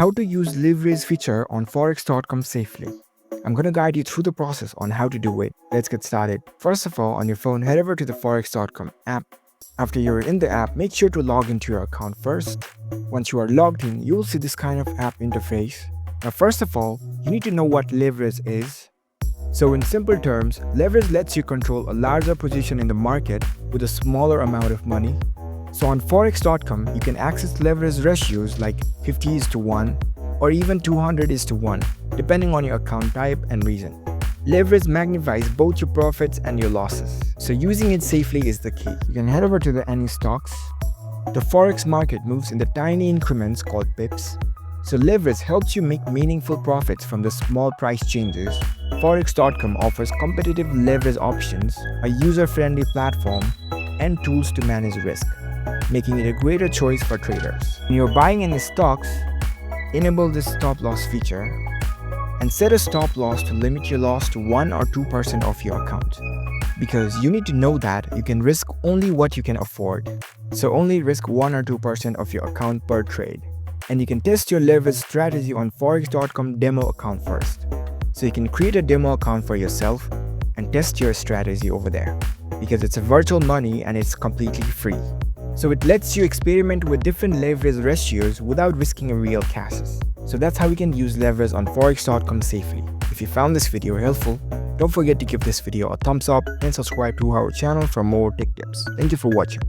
How to use leverage feature on forex.com safely. I'm going to guide you through the process on how to do it. Let's get started. First of all, on your phone, head over to the forex.com app. After you're in the app, make sure to log into your account first. Once you are logged in, you'll see this kind of app interface. Now, first of all, you need to know what leverage is. So in simple terms, leverage lets you control a larger position in the market with a smaller amount of money. So on forex.com, you can access leverage ratios like 50:1 or even 200:1, depending on your account type and reason. Leverage magnifies both your profits and your losses, so using it safely is the key. You can head over to the any stocks. The forex market moves in the tiny increments called pips, so leverage helps you make meaningful profits from the small price changes. Forex.com offers competitive leverage options, a user-friendly platform, and tools to manage risk, making it a greater choice for traders. When you're buying any stocks, enable this stop loss feature and set a stop loss to limit your loss to 1 or 2% of your account, because you need to know that you can risk only what you can afford. So only risk 1 or 2% of your account per trade. And you can test your leverage strategy on forex.com demo account first. So you can create a demo account for yourself and test your strategy over there, because it's a virtual money and it's completely free. So it lets you experiment with different leverage ratios without risking a real cash. So that's how we can use leverage on forex.com safely. If you found this video helpful, don't forget to give this video a thumbs up and subscribe to our channel for more tech tips. Thank you for watching.